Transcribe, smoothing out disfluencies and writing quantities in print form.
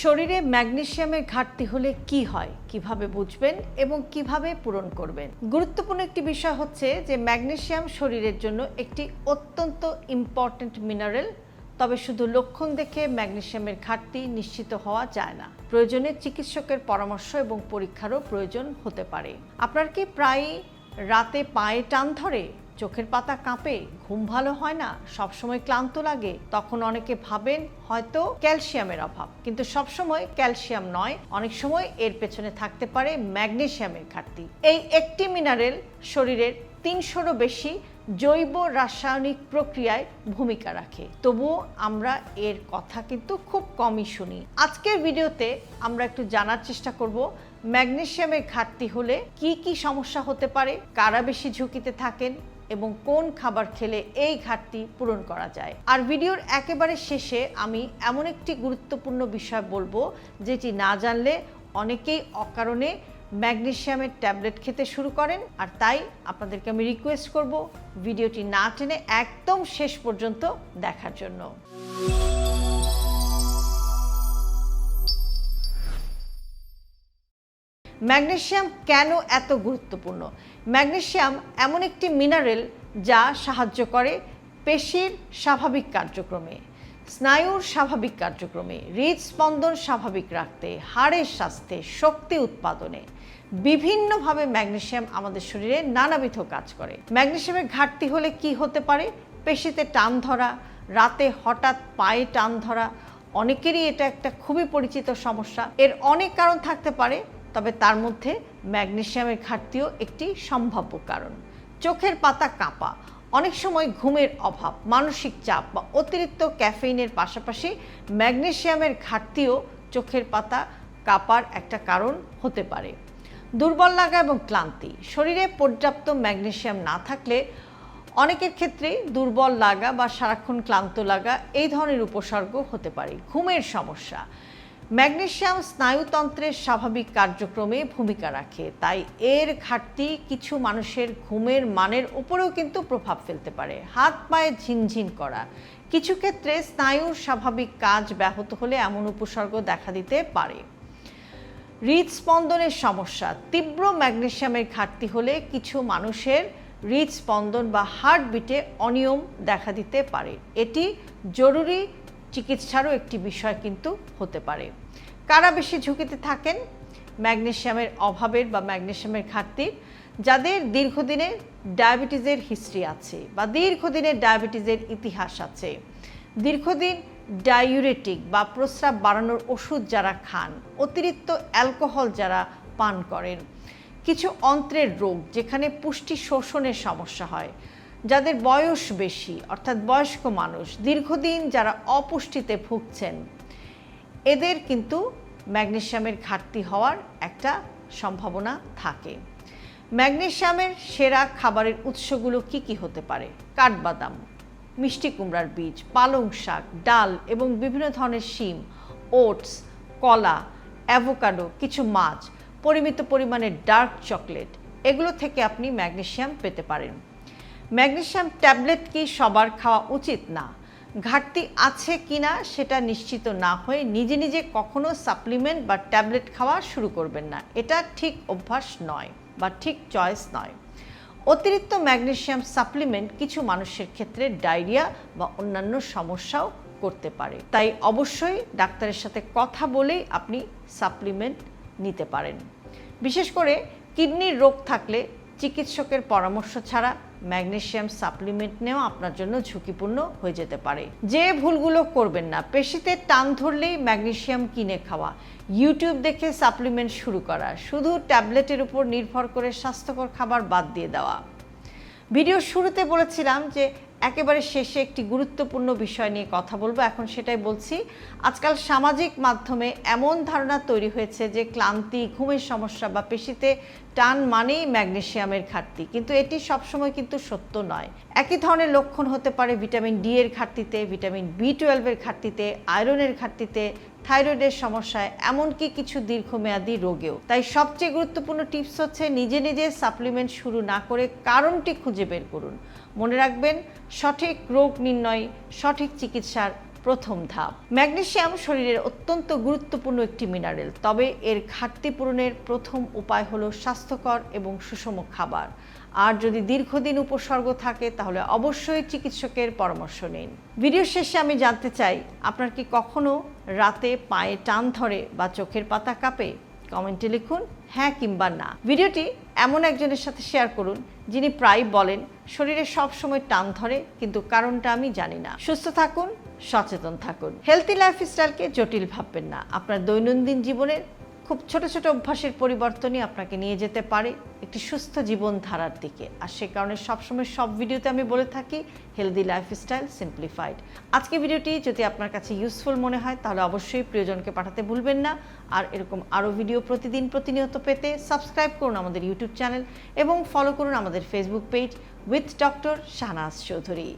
শরীরে ম্যাগনেসিয়ামের ঘাটতি হলে কি হয়, কিভাবে বুঝবেন এবং কিভাবে পূরণ করবেন। গুরুত্বপূর্ণ একটি বিষয় হচ্ছে যে ম্যাগনেসিয়াম শরীরের জন্য একটি অত্যন্ত ইম্পর্ট্যান্ট মিনারেল। তবে শুধু লক্ষণ দেখে ম্যাগনেসিয়ামের ঘাটতি নিশ্চিত হওয়া যায় না। প্রয়োজনে চিকিৎসকের পরামর্শ এবং পরীক্ষারও প্রয়োজন হতে পারে। আপনার কি প্রায়ই রাতে পায়ে টান ধরে, চোখের পাতা কাঁপে, ঘুম ভালো হয় না, সবসময় ক্লান্ত লাগে? তখন অনেকে ভাবেন হয়তো ক্যালসিয়ামের অভাব, কিন্তু সবসময় ক্যালসিয়াম নয়, অনেক সময় এর পেছনে থাকতে পারে ম্যাগনেসিয়ামের ঘাটতি। এই একটি মিনারেল শরীরের 300-রও বেশি জৈব রাসায়নিক প্রক্রিয়ায় ভূমিকা রাখে, তবুও আমরা এর কথা কিন্তু খুব কমই শুনি। আজকের ভিডিওতে আমরা একটু জানার চেষ্টা করব ম্যাগনেসিয়ামের ঘাটতি হলে কি কি সমস্যা হতে পারে, কারা বেশি ঝুঁকিতে থাকেন এবং কোন খাবার খেলে এই ঘাটতি পূরণ করা যায়। আর ভিডিওর একেবারে শেষে আমি এমন একটি গুরুত্বপূর্ণ বিষয় বলবো যেটি না জানলে অনেকেই অকারণে ম্যাগনেসিয়ামের ট্যাবলেট খেতে শুরু করেন। আর তাই আপনাদেরকে আমি রিকোয়েস্ট করব ভিডিওটি না টেনে একদম শেষ পর্যন্ত দেখার জন্য। ম্যাগনেসিয়াম কেন এত গুরুত্বপূর্ণ? ম্যাগনেসিয়াম এমন একটি মিনারেল যা সাহায্য করে পেশির স্বাভাবিক কার্যক্রমে, স্নায়ুর স্বাভাবিক কার্যক্রমে, হৃদস্পন্দন স্বাভাবিক রাখতে, হাড়ের স্বাস্থ্যে, শক্তি উৎপাদনে। বিভিন্নভাবে ম্যাগনেসিয়াম আমাদের শরীরে নানাবিধ কাজ করে। ম্যাগনেসিয়ামের ঘাটতি হলে কি হতে পারে? পেশিতে টান ধরা, রাতে হঠাৎ পায়ে টান ধরা, অনেকেরই এটা একটা খুবই পরিচিত সমস্যা। এর অনেক কারণ থাকতে পারে, তবে তার মধ্যে ম্যাগনেসিয়ামের ঘাটতিও একটি সম্ভাব্য কারণ। চোখের পাতা কাঁপা, অনেক সময় ঘুমের অভাব, মানসিক চাপ বা অতিরিক্ত ক্যাফেইনের পাশাপাশি ম্যাগনেসিয়ামের ঘাটতিও চোখের পাতা কাঁপার একটা কারণ হতে পারে। দুর্বল লাগা এবং ক্লান্তি, শরীরে পর্যাপ্ত ম্যাগনেসিয়াম না থাকলে অনেকের ক্ষেত্রেই দুর্বল লাগা বা সারাক্ষণ ক্লান্ত লাগা এই ধরনের উপসর্গ হতে পারে। ঘুমের সমস্যা, ম্যাগনেসিয়াম স্নায়ুতন্ত্রের স্বাভাবিক কার্যক্রমে ভূমিকা রাখে, তাই এর ঘাটতি কিছু মানুষের ঘুমের মানের উপরেও কিন্তু প্রভাব ফেলতে পারে। হাত পায়ে ঝিনঝিন করা, কিছু ক্ষেত্রে স্নায়ুর স্বাভাবিক কাজ ব্যাহত হলে এমন উপসর্গ দেখা দিতে পারে। হৃদস্পন্দনের সমস্যা, তীব্র ম্যাগনেসিয়ামের ঘাটতি হলে কিছু মানুষের হৃদস্পন্দন বা হার্টবিটে অনিয়ম দেখা দিতে পারে। এটি জরুরি চিকিৎসারও একটি বিষয় কিন্তু হতে পারে। কারা বেশি ঝুঁকিতে থাকেন ম্যাগনেসিয়ামের অভাবের বা ম্যাগনেসিয়ামের ঘাটতির? যাদের দীর্ঘদিনের ডায়াবেটিসের হিস্ট্রি আছে বা দীর্ঘদিনের ডায়াবেটিসের ইতিহাস আছে, দীর্ঘদিন ডায়ুরেটিক বা প্রস্রাব বাড়ানোর ওষুধ যারা খান, অতিরিক্ত অ্যালকোহল যারা পান করেন, কিছু অন্ত্রের রোগ যেখানে পুষ্টি শোষণের সমস্যা হয়, যাদের বয়স বেশি অর্থাৎ বয়স্ক মানুষ, দীর্ঘদিন যারা অপুষ্টিতে ভুগছেন, এদের কিন্তু ম্যাগনেসিয়ামের ঘাটতি হওয়ার একটা সম্ভাবনা থাকে। ম্যাগনেসিয়ামের সেরা খাবারের উৎসগুলো কি কি হতে পারে? কাঠবাদাম, মিষ্টি কুমড়ার বীজ, পালং শাক, ডাল এবং বিভিন্ন ধরনের শিম, ওটস, কলা, অ্যাভোকাডো, কিছু মাছ, পরিমিত পরিমাণে ডার্ক চকলেট, এগুলো থেকে আপনি ম্যাগনেসিয়াম পেতে পারেন। ম্যাগনেসিয়াম ট্যাবলেট কি সবার খাওয়া উচিত না? ঘাটতি আছে কিনা সেটা নিশ্চিত না হয়ে নিজে নিজে কখনো সাপ্লিমেন্ট বা ট্যাবলেট খাওয়া শুরু করবেন না। এটা ঠিক অভ্যাস নয় বা ঠিক চয়েস নয়। অতিরিক্ত ম্যাগনেসিয়াম সাপ্লিমেন্ট কিছু মানুষের ক্ষেত্রে ডায়রিয়া বা অন্যান্য সমস্যাও করতে পারে, তাই অবশ্যই ডাক্তারের সাথে কথা বলেই আপনি সাপ্লিমেন্ট নিতে পারেন। বিশেষ করে কিডনির রোগ থাকলে চিকিৎসকের পরামর্শ ছাড়া ম্যাগনেসিয়াম সাপ্লিমেন্ট নেওয়া আপনার জন্য ঝুঁকিপূর্ণ হয়ে যেতে পারে। যে ভুলগুলো করবেন না, পেশিতে টান ধরলেই ম্যাগনেসিয়াম কিনে খাওয়া, ইউটিউব দেখে সাপ্লিমেন্ট শুরু করা, শুধু ট্যাবলেটের উপর নির্ভর করে স্বাস্থ্যকর খাবার বাদ দিয়ে দেওয়া। ভিডিও শুরুতে বলেছিলাম যে একেবারে শেষে একটি গুরুত্বপূর্ণ বিষয় নিয়ে কথা বলবো, এখন সেটাই বলছি। আজকাল সামাজিক মাধ্যমে এমন ধারণা তৈরি হয়েছে যে ক্লান্তি, ঘুমের সমস্যা বা পেশিতে টান মানেই ম্যাগনেসিয়ামের ঘাটতি, কিন্তু এটি সবসময় কিন্তু সত্য নয়। একই ধরনের লক্ষণ হতে পারে ভিটামিন ডি এর ঘাটতিতে, ভিটামিন B12 এর ঘাটতিতে, আয়রনের ঘাটতিতে, থাইরয়েডের সমস্যায়, এমনকি কিছু দীর্ঘমেয়াদী রোগেও। তাই সবচেয়ে গুরুত্বপূর্ণ টিপস হচ্ছে নিজে নিজে সাপ্লিমেন্ট শুরু না করে কারণটি খুঁজে বের করুন। মনে রাখবেন, সঠিক রোগ নির্ণয় সঠিক চিকিৎসার প্রথম ধাপ। ম্যাগনেসিয়াম শরীরের অত্যন্ত গুরুত্বপূর্ণ একটি মিনারেল, তবে এর ঘাটতি পূরণের প্রথম উপায় হলো স্বাস্থ্যকর এবং সুষম খাবার। আর যদি দীর্ঘদিন উপসর্গ থাকে তাহলে অবশ্যই চিকিৎসকের পরামর্শ নিন। ভিডিও শেষে আমি জানতে চাই, আপনার কি কখনো রাতে পায়ে টান ধরে বা চোখের পাতা কাঁপে? কমেন্টে লিখুন হ্যাঁ কিংবা না। ভিডিওটি এমন একজনের সাথে শেয়ার করুন যিনি প্রায় বলেন শরীরে সব সময় টান ধরে, কিন্তু কারণটা আমি জানি না। সুস্থ থাকুন, সচেতন থাকুন। হেলথি লাইফস্টাইলকে জটিল ভাববেন না। আপনার দৈনন্দিন জীবনের খুব ছোট ছোট অভ্যাসের পরিবর্তনই আপনাকে নিয়ে যেতে পারে একটি সুস্থ জীবনধারার দিকে। আর সে কারণে সবসময় সব ভিডিওতে আমি বলে থাকি হেলদি লাইফস্টাইল সিম্পলিফাইড। আজকে ভিডিওটি যদি আপনার কাছে ইউজফুল মনে হয় তাহলে অবশ্যই প্রিয়জনকে পাঠাতে ভুলবেন না। আর এরকম আরও ভিডিও প্রতিনিয়ত পেতে সাবস্ক্রাইব করুন আমাদের ইউটিউব চ্যানেল এবং ফলো করুন আমাদের Facebook page with doctor Shahnaz Chowdhury.